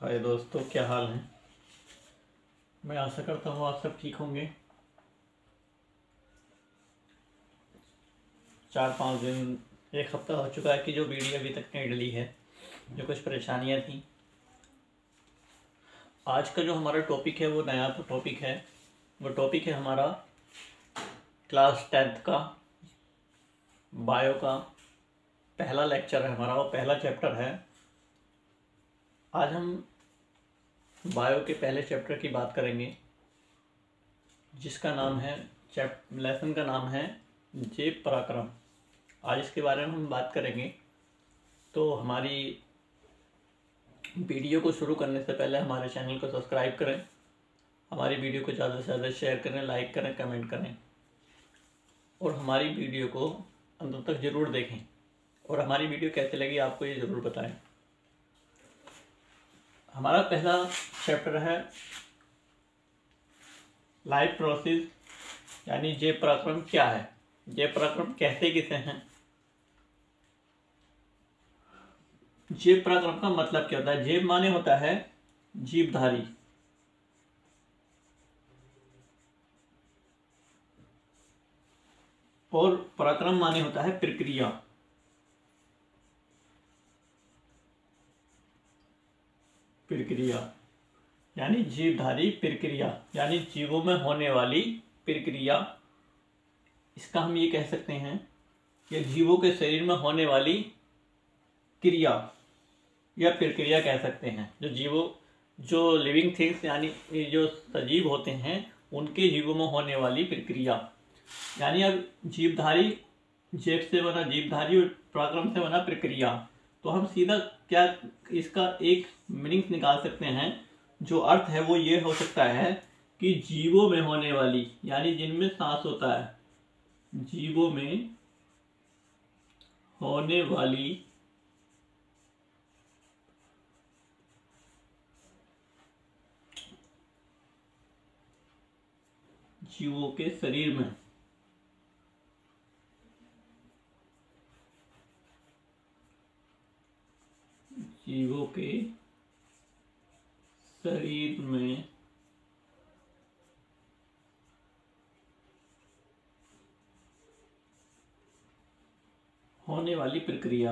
हाय दोस्तों, क्या हाल है। मैं आशा करता हूँ आप सब ठीक होंगे। 4-5 दिन, एक हफ्ता हो चुका है कि जो वीडियो अभी तक नहीं डली है, जो कुछ परेशानियाँ थी। आज का जो हमारा टॉपिक है वो नया टॉपिक है। वो टॉपिक है हमारा क्लास 10th का बायो का पहला लेक्चर है हमारा, वो पहला चैप्टर है। आज हम बायो के पहले चैप्टर की बात करेंगे, जिसका नाम है लेसन का नाम है जीव पराक्रम। आज इसके बारे में हम बात करेंगे। तो हमारी वीडियो को शुरू करने से पहले हमारे चैनल को सब्सक्राइब करें, हमारी वीडियो को ज़्यादा से ज़्यादा शेयर करें, लाइक करें, कमेंट करें और हमारी वीडियो को अंत तक ज़रूर देखें। और हमारी वीडियो कैसे लगी आपको ये ज़रूर बताएं। हमारा पहला चैप्टर है लाइफ प्रोसेस, यानी जीव पराक्रम क्या है, जीव पराक्रम कहते किसे हैं। जीव पराक्रम का मतलब क्या होता है। जीव माने होता है जीवधारी, और पराक्रम माने होता है प्रक्रिया। प्रक्रिया यानी जीवधारी प्रक्रिया, यानी जीवों में होने वाली प्रक्रिया। इसका हम ये कह सकते हैं कि जीवों के शरीर में होने वाली क्रिया या प्रक्रिया कह सकते हैं। जो लिविंग थिंग्स यानी जो सजीव होते हैं उनके जीवों में होने वाली प्रक्रिया। यानी अब जीवधारी, जीव से बना जीवधारी और पराक्रम से बना प्रक्रिया। तो हम सीधा क्या इसका एक मीनिंग निकाल सकते हैं। जो अर्थ है वो ये हो सकता है कि जीवों में होने वाली, यानी जिनमें सांस होता है, जीवों में होने वाली जीवों के शरीर में जीवों के शरीर में होने वाली प्रक्रिया।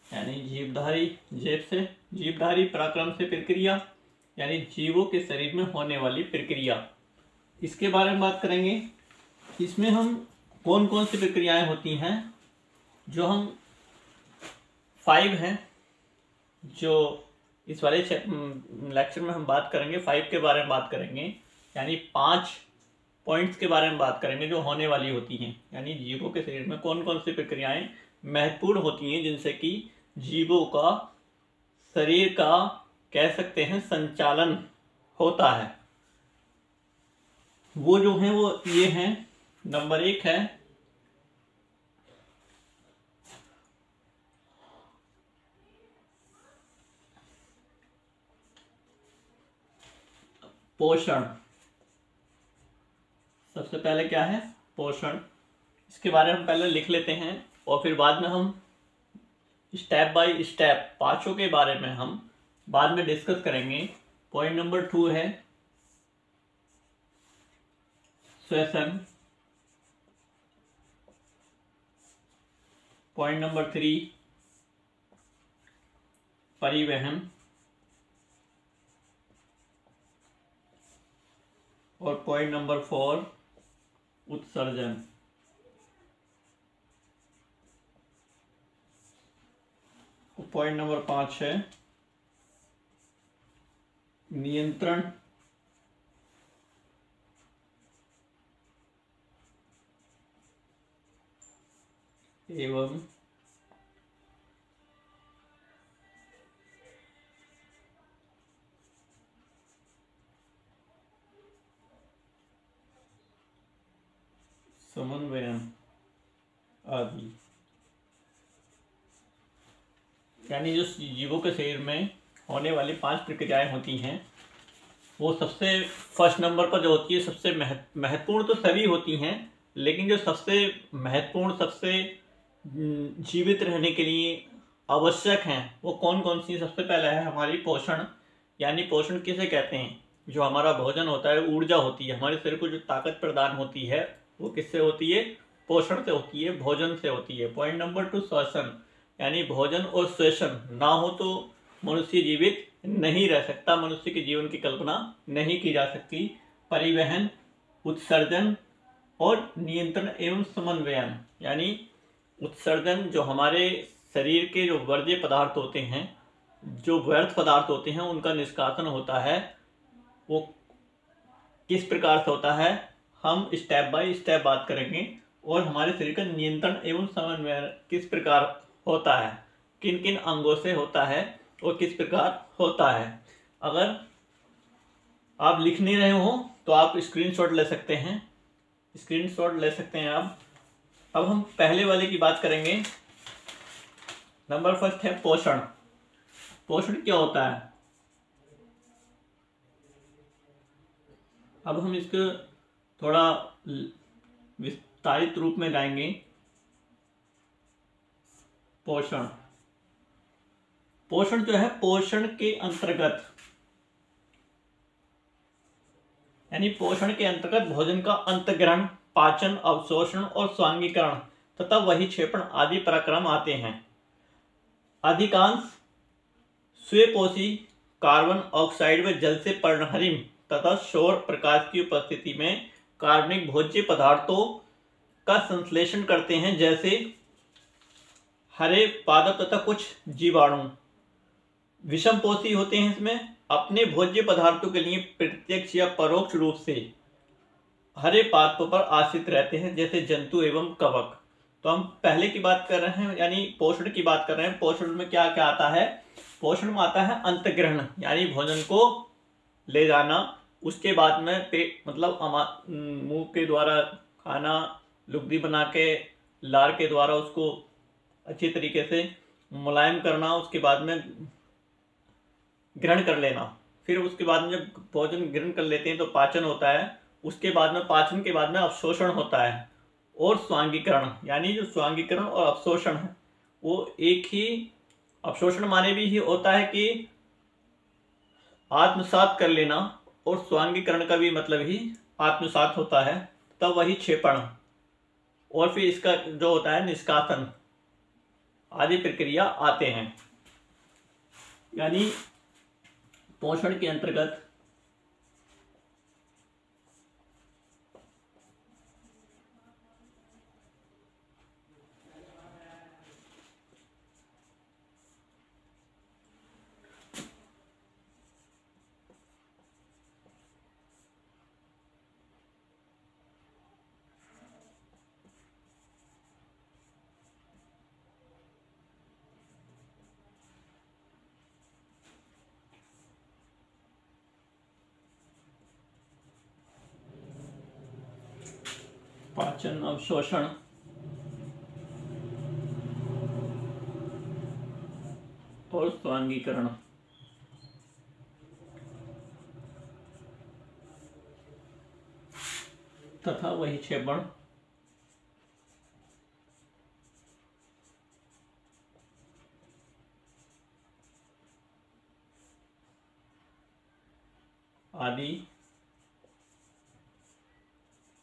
यानी जीवधारी, जीवधारी पराक्रम से प्रक्रिया, यानी जीवों के शरीर में होने वाली प्रक्रिया। इसके बारे में बात करेंगे। इसमें हम कौन कौन सी प्रक्रियाएं होती हैं, जो हम 5 हैं, जो इस वाले लेक्चर में हम बात करेंगे। 5 के बारे में बात करेंगे, यानी 5 पॉइंट्स के बारे में बात करेंगे जो होने वाली होती हैं। यानी जीवों के शरीर में कौन कौन सी प्रक्रियाएं महत्वपूर्ण होती हैं, जिनसे कि जीवों का शरीर का कह सकते हैं संचालन होता है। वो जो है वो ये हैं। नंबर 1 है पोषण। सबसे पहले क्या है? पोषण। इसके बारे में हम पहले लिख लेते हैं और फिर बाद में हम स्टेप बाय स्टेप 5 के बारे में हम बाद में डिस्कस करेंगे। पॉइंट नंबर 2 है श्वसन। पॉइंट नंबर 3 परिवहन। और पॉइंट नंबर 4 उत्सर्जन। पॉइंट नंबर 5 है नियंत्रण एवं समन्वयन आदि। यानी जो जीवों के शरीर में होने वाली 5 प्रक्रियाएं होती हैं, वो सबसे फर्स्ट नंबर पर जो होती है, सबसे महत्वपूर्ण तो सभी होती हैं, लेकिन जो सबसे महत्वपूर्ण, सबसे जीवित रहने के लिए आवश्यक हैं वो कौन कौन सी। सबसे पहला है हमारी पोषण, यानी पोषण किसे कहते हैं? जो हमारा भोजन होता है, ऊर्जा होती है, हमारे शरीर को जो ताकत प्रदान होती है वो किससे होती है? पोषण से होती है, भोजन से होती है। पॉइंट नंबर 2 श्वसन, यानी भोजन और श्वसन ना हो तो मनुष्य जीवित नहीं रह सकता, मनुष्य के जीवन की कल्पना नहीं की जा सकती। परिवहन, उत्सर्जन और नियंत्रण एवं समन्वयन, यानी उत्सर्जन जो हमारे शरीर के जो वर्ज्य पदार्थ होते हैं, जो व्यर्थ पदार्थ होते हैं, उनका निष्कासन होता है, वो किस प्रकार से होता है हम स्टेप बाय स्टेप बात करेंगे। और हमारे शरीर का नियंत्रण एवं समन्वय किस प्रकार होता है, किन किन अंगों से होता है और किस प्रकार होता है। अगर आप लिख नहीं रहे हो तो आप स्क्रीनशॉट ले सकते हैं, स्क्रीनशॉट ले सकते हैं आप। अब हम पहले वाले की बात करेंगे। नंबर फर्स्ट है पोषण। पोषण क्या होता है? अब हम इसको थोड़ा विस्तारित रूप में जाएंगे। पोषण, पोषण जो है पोषण के अंतर्गत, यानी पोषण के अंतर्गत भोजन का अंतग्रहण, पाचन, अवशोषण और स्वांगीकरण तथा वही क्षेपण आदि पराक्रम आते हैं। अधिकांश स्वेपोषी कार्बन ऑक्साइड व जल से पर्णहरिम तथा सौर प्रकाश की उपस्थिति में कार्बनिक भोज्य पदार्थों का संश्लेषण करते हैं, जैसे हरे पादप तथा कुछ जीवाणु। विषमपोषी होते हैं, इसमें अपने भोज्य पदार्थों के लिए प्रत्यक्ष या परोक्ष रूप से हरे पादपों पर आश्रित रहते हैं, जैसे जंतु एवं कवक। तो हम पहले की बात कर रहे हैं, यानी पोषण की बात कर रहे हैं। पोषण में क्या क्या आता है? पोषण में आता है अंतग्रहण, यानी भोजन को ले जाना, उसके बाद में पेट मतलब मुंह के द्वारा खाना, लुगदी बना के लार के द्वारा उसको अच्छी तरीके से मुलायम करना, उसके बाद में ग्रहण कर लेना। फिर उसके बाद में जब भोजन ग्रहण कर लेते हैं तो पाचन होता है, उसके बाद में पाचन के बाद में अवशोषण होता है और स्वांगीकरण, यानी जो स्वांगीकरण और अवशोषण है वो एक ही, अवशोषण माने भी ही होता है कि आत्मसात कर लेना, और स्वांगीकरण का भी मतलब ही आत्मसात होता है, तब वही क्षेपण और फिर इसका जो होता है निष्कासन आदि प्रक्रिया आते हैं। यानी पोषण के अंतर्गत पाचन, अवशोषण और स्वांगीकरण तथा वही क्षेपण आदि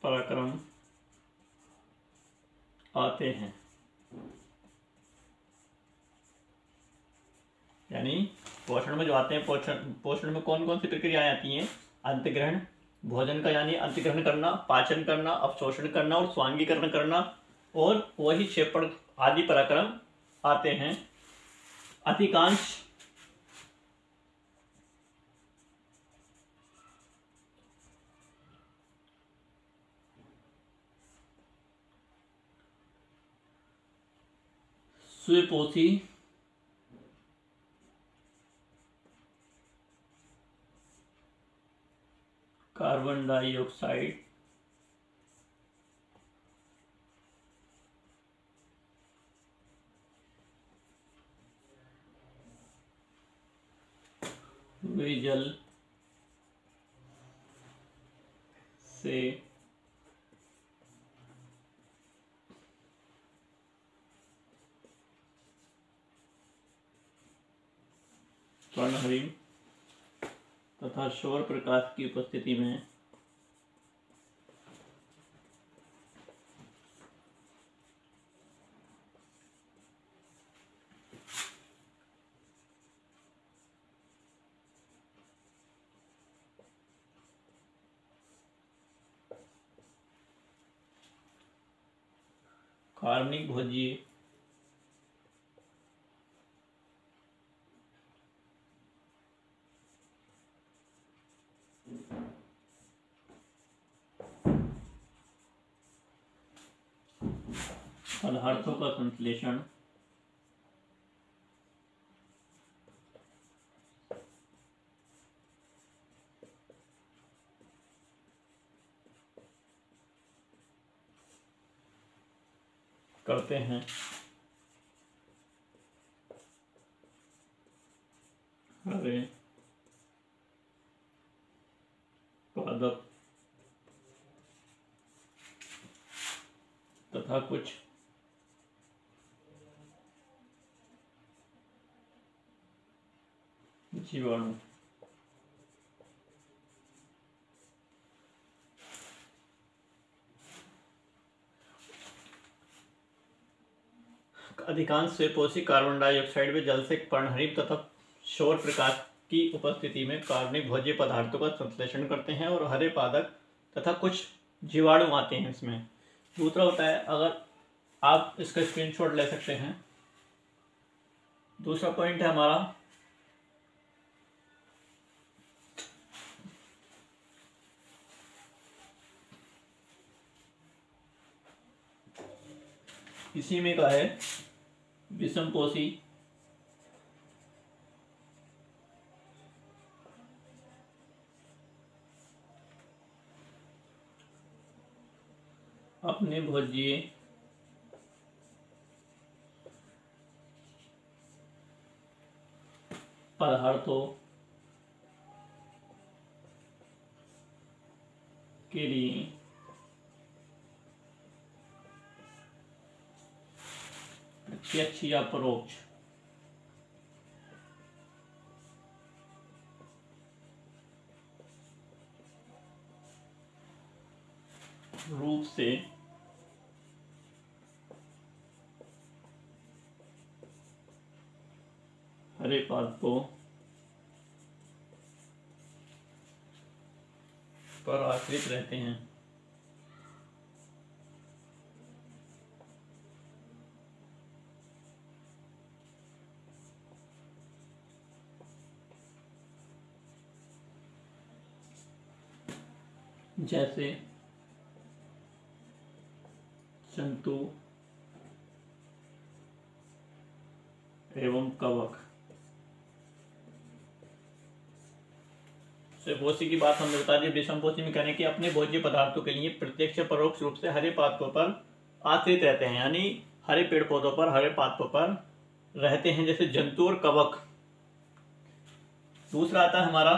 पराक्रम आते हैं। यानी पोषण में जो आते हैं, पोषण में कौन कौन सी प्रक्रियाएं आती हैं? अंतग्रहण, भोजन का यानी अंतग्रहण करना, पाचन करना, अवशोषण करना और स्वांगीकरण करना, और वही क्षेपण आदि पराक्रम आते हैं। अधिकांश स्वेपोषी कार्बन डाइऑक्साइड वे जल से स्वर्णहरिम तथा सौर प्रकाश की उपस्थिति में कार्बनिक भोज्य पदार्थों का संश्लेषण करते हैं। हरे पादप तथा कुछ जीवाणु अधिकांश स्वेपोषी कार्बन डाइऑक्साइड व जल से पर्णहरित तथा सौर प्रकाश की उपस्थिति में कार्बनिक भोज्य पदार्थों का संश्लेषण करते हैं और हरे पादप तथा कुछ जीवाणु आते हैं इसमें। दूसरा होता है, अगर आप इसका स्क्रीनशॉट ले सकते हैं, दूसरा पॉइंट है हमारा इसी में का है विषमपोषी अपने भोज्य पदार्थों के लिए प्रत्यक्ष या परोक्ष रूप से हरे पादपों पर आश्रित रहते हैं। जैसे जंतु एवं कवक। स्वेपोषी की बात हमने बता दी। विषमपोषी में कहने की अपने भोज्य पदार्थों के लिए प्रत्यक्ष परोक्ष रूप से हरे पादपों पर आश्रित रहते हैं, यानी हरे पेड़ पौधों पर, हरे पादपों पर रहते हैं, जैसे जंतु और कवक। दूसरा आता है हमारा,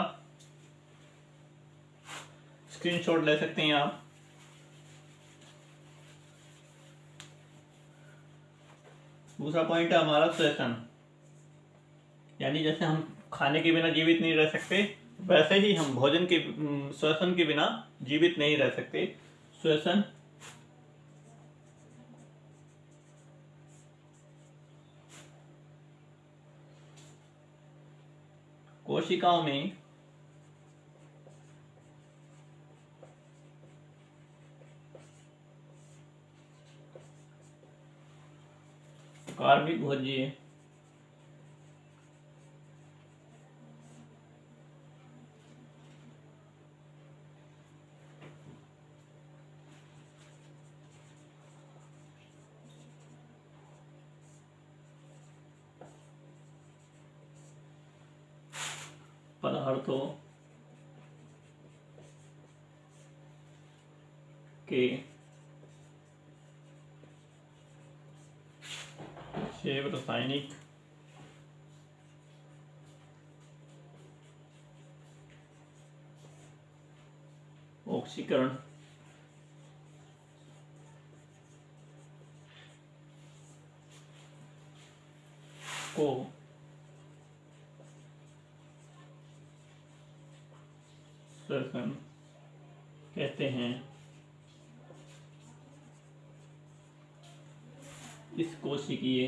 स्क्रीनशॉट ले सकते हैं आप, दूसरा पॉइंट है हमारा श्वसन। यानी जैसे हम खाने के बिना जीवित नहीं रह सकते, वैसे ही हम भोजन के श्वसन के बिना जीवित नहीं रह सकते। श्वसन कोशिकाओं में कार्बनिक भोज्य पदार्थों के जैव रासायनिक ऑक्सीकरण को श्वसन कहते हैं। इस कोशिकीय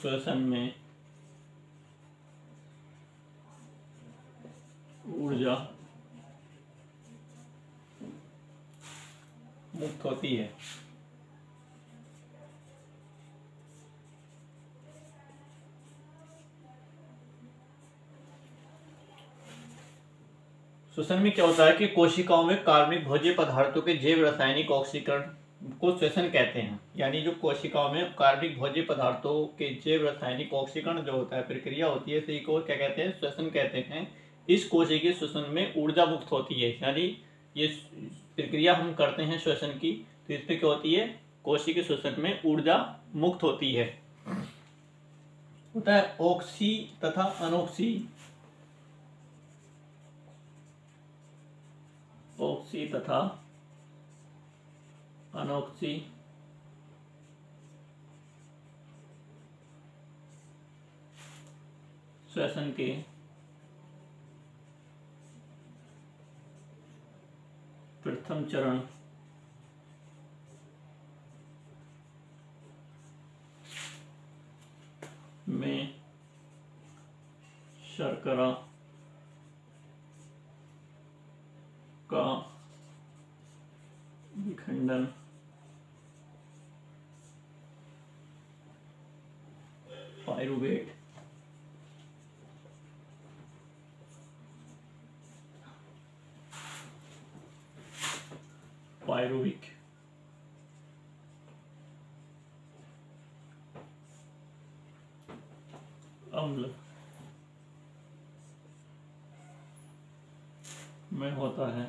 श्वसन में ऊर्जा मुक्त होती है। श्वसन में क्या होता है कि कोशिकाओं में कार्बनिक भोज्य पदार्थों के जैव रासायनिक ऑक्सीकरण को श्वसन कहते हैं। यानी जो कोशिकाओं में कार्बनिक भोज्य पदार्थों के जैव रासायनिक ऑक्सीकरण जो होता है प्रक्रिया होती है, इसी को क्या कहते हैं? श्वसन कहते हैं। इस कोशिकीय श्वसन में ऊर्जा मुक्त होती है। यानी ये प्रक्रिया हम करते हैं श्वसन की, तो इसमें क्या होती है? कोशिकीय श्वसन में ऊर्जा मुक्त होती है। होता है ऑक्सी तथा अनोक्सी। ऑक्सी तथा अनोक्सी श्वसन के प्रथम चरण में शर्करा का विखंडन पायरुवेट पायरुविक अम्ल में होता है।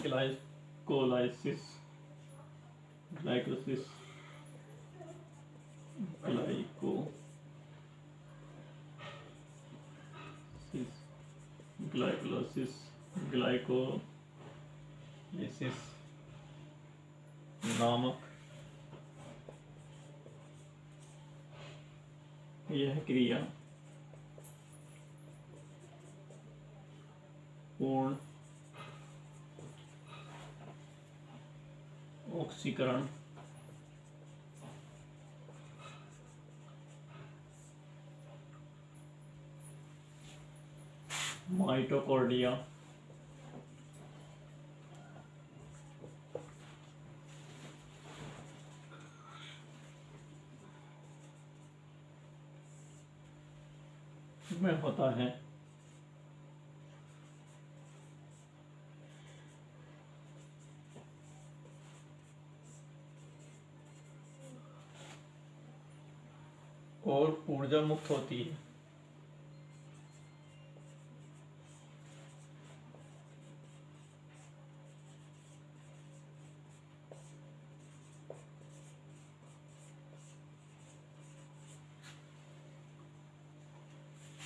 ग्लाइकोलाइसिस, ग्लाइकोलाइसिस, ग्लाइकोलाइसिस नामक यह क्रिया पूर्ण ऑक्सीकरण माइटोकॉन्ड्रिया में होता है। और ऊर्जा मुक्त होती है।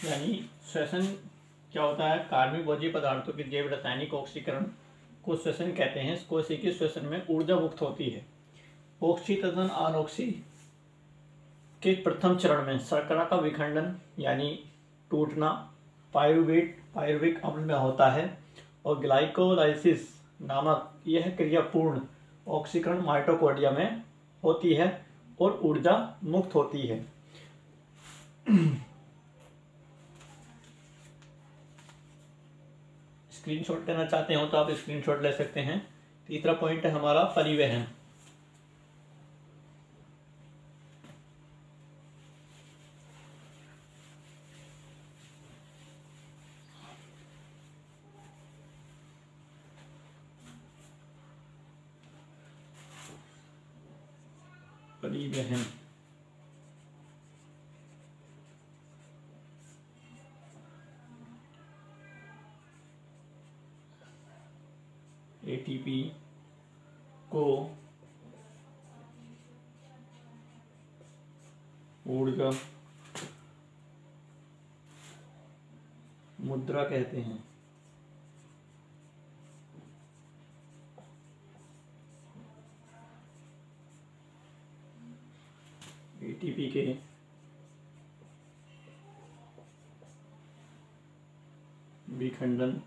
यानी श्वसन क्या होता है? कार्बनिक भोज्य पदार्थों के जैव रासायनिक ऑक्सीकरण को श्वसन कहते हैं। इस कोशिकीय श्वसन में ऊर्जा मुक्त होती है। ऑक्सी तथा अनोक्सी के प्रथम चरण में शर्करा का विखंडन यानी टूटना पायरुविक अम्ल में होता है। और ग्लाइकोलाइसिस नामक यह क्रिया पूर्ण ऑक्सीकरण माइटोकॉन्ड्रिया में होती है और ऊर्जा मुक्त होती है। स्क्रीनशॉट लेना चाहते हो तो आप स्क्रीनशॉट ले सकते हैं। तीसरा पॉइंट है हमारा परिवहन। परिवहन एटीपी को ऊर्जा मुद्रा कहते हैं। एटीपी के विखंडन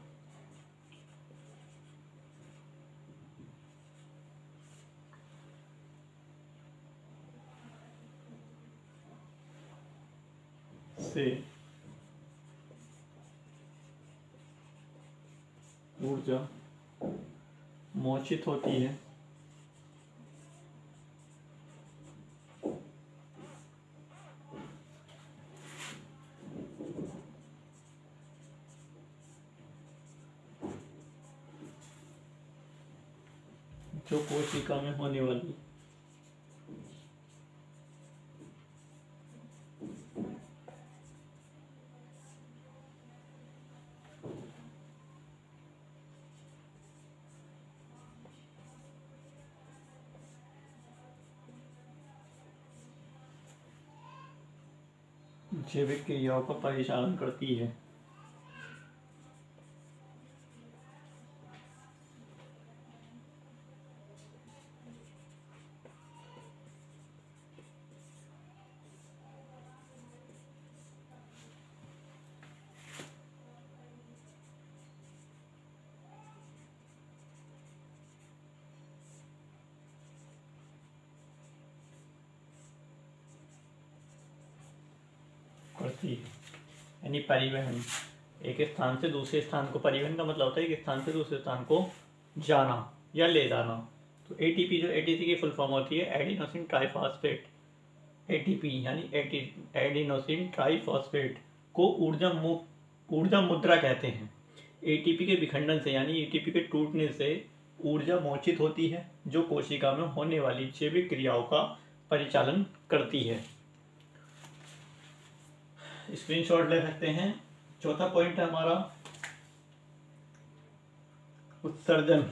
से ऊर्जा मोचित होती है। जो कोशिका में होने वाली जैविक क्रियाओं का परिचालन करती है। यानी परिवहन, एक स्थान से दूसरे स्थान को, परिवहन का मतलब होता है एक स्थान से दूसरे स्थान को जाना या ले जाना। तो एटीपी जो एटीपी की फुल फॉर्म होती है एडिनोसिन ट्राइफॉस्फेट। एटीपी यानी एडिनोसिन ट्राइफॉस्फेट को ऊर्जा मुद्रा कहते हैं। एटीपी के विखंडन से यानी एटीपी के टूटने से ऊर्जा मोचित होती है जो कोशिका में होने वाली जैविक क्रियाओं का परिचालन करती है। स्क्रीनशॉट ले सकते हैं। चौथा पॉइंट है हमारा उत्सर्जन।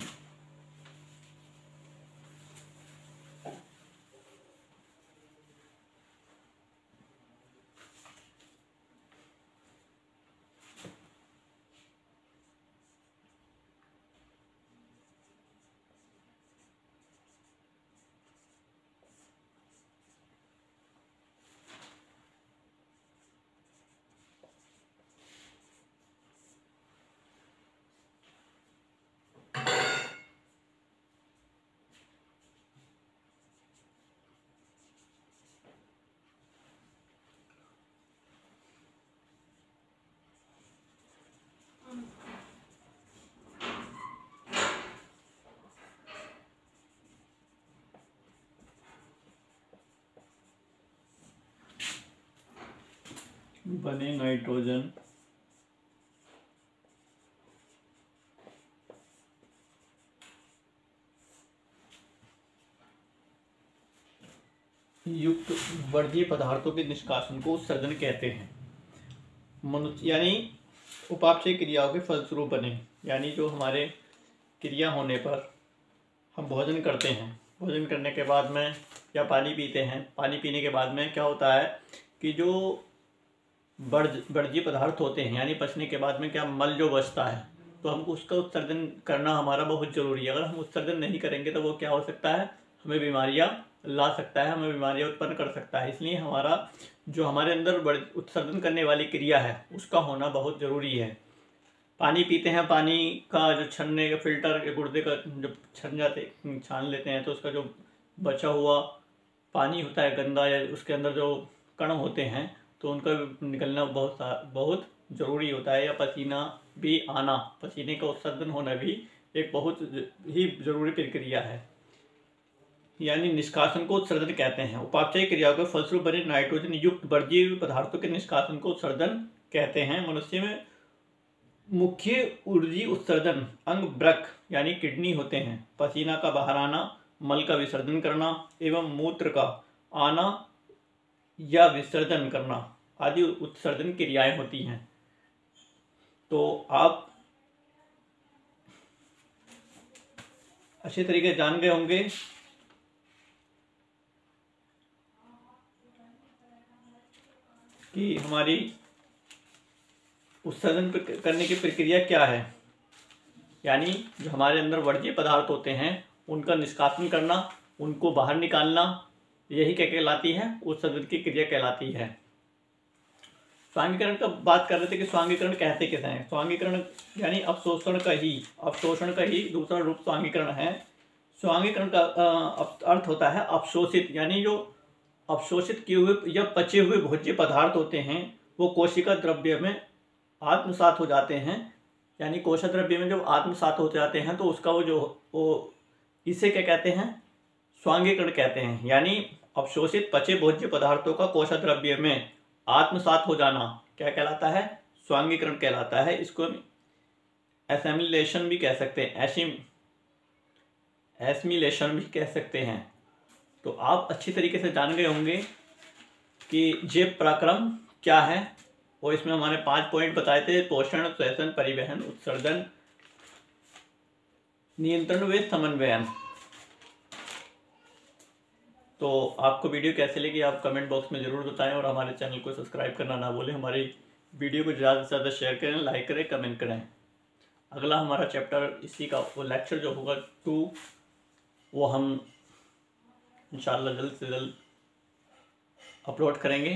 बने नाइट्रोजन युक्त वर्ज्य पदार्थों के निष्कासन को उत्सर्जन कहते हैं। मनुष्य यानी उपापचय क्रियाओं के फलस्वरूप बने, यानी जो हमारे क्रिया होने पर हम भोजन करते हैं, भोजन करने के बाद में या पानी पीते हैं, पानी पीने के बाद में क्या होता है कि जो वर्ज्य पदार्थ होते हैं यानी पचने के बाद में क्या मल जो बचता है, तो हमको उसका उत्सर्जन करना हमारा बहुत ज़रूरी है। अगर हम उत्सर्जन नहीं करेंगे तो वो क्या हो सकता है, हमें बीमारियां ला सकता है, हमें बीमारियां उत्पन्न कर सकता है। इसलिए हमारा जो हमारे अंदर उत्सर्जन करने वाली क्रिया है उसका होना बहुत ज़रूरी है। पानी पीते हैं, पानी का जो छन्ने का फिल्टर के गुर्दे का जब छान लेते हैं तो उसका जो बचा हुआ पानी होता है गंदा या उसके अंदर जो कण होते हैं तो उनका निकलना बहुत ज़रूरी होता है। या पसीना भी आना, पसीने का उत्सर्जन होना भी एक बहुत ही ज़रूरी प्रक्रिया है, यानी निष्कासन को उत्सर्जन कहते हैं। उपापचय क्रियाओं के फलस्वरूप बने नाइट्रोजन युक्त वर्ज्य पदार्थों के निष्कासन को उत्सर्जन कहते हैं। मनुष्य में मुख्य ऊर्जी उत्सर्जन अंग वृक्क यानी किडनी होते हैं। पसीना का बाहर आना, मल का विसर्जन करना एवं मूत्र का आना या विसर्जन करना आदि उत्सर्जन क्रियाएं होती हैं। तो आप अच्छे तरीके जान गए होंगे कि हमारी उत्सर्जन करने की प्रक्रिया क्या है, यानी जो हमारे अंदर वर्ज्य पदार्थ होते हैं उनका निष्कासन करना, उनको बाहर निकालना, यही क्या कहलाती है, उत्सर्जन की क्रिया कहलाती है। स्वांगीकरण का बात कर रहे थे कि स्वांगीकरण कहते किसे हैं। स्वांगीकरण यानी अवशोषण का ही दूसरा रूप स्वांगीकरण है। स्वांगीकरण का अर्थ होता है अवशोषित, यानी जो अवशोषित किए हुए या पचे हुए भोज्य पदार्थ होते हैं वो कोशिका द्रव्य में आत्मसात हो जाते हैं। यानी कोशिका द्रव्य में जब आत्मसात हो जाते हैं तो उसका वो इसे क्या कहते हैं, स्वांगीकरण कहते हैं। यानी अवशोषित पचे भोज्य पदार्थों का कोशिका द्रव्य में आत्मसात हो जाना क्या कहलाता है, स्वांगीकरण कहलाता है। इसको एसिमिलेशन भी कह सकते हैं, एसिमिलेशन भी कह सकते हैं। तो आप अच्छी तरीके से जान गए होंगे कि जीव पराक्रम क्या है, और इसमें हमारे 5 पॉइंट बताए थे: पोषण, श्वसन, परिवहन, उत्सर्जन, नियंत्रण व समन्वयन। तो आपको वीडियो कैसे लगी आप कमेंट बॉक्स में ज़रूर बताएं, और हमारे चैनल को सब्सक्राइब करना ना भूलें। हमारी वीडियो को ज़्यादा से ज़्यादा शेयर करें, लाइक करें, कमेंट करें। अगला हमारा चैप्टर इसी का वो लेक्चर जो होगा 2 वो हम इंशाल्लाह जल्द से जल्द अपलोड करेंगे।